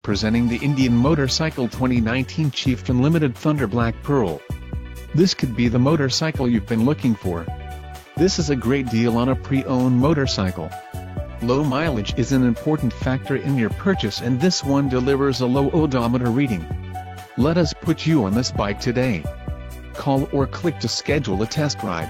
Presenting the Indian Motorcycle 2019 Chieftain Limited Thunder Black Pearl. This could be the motorcycle you've been looking for. This is a great deal on a pre-owned motorcycle. Low mileage is an important factor in your purchase, and this one delivers a low odometer reading. Let us put you on this bike today. Call or click to schedule a test ride.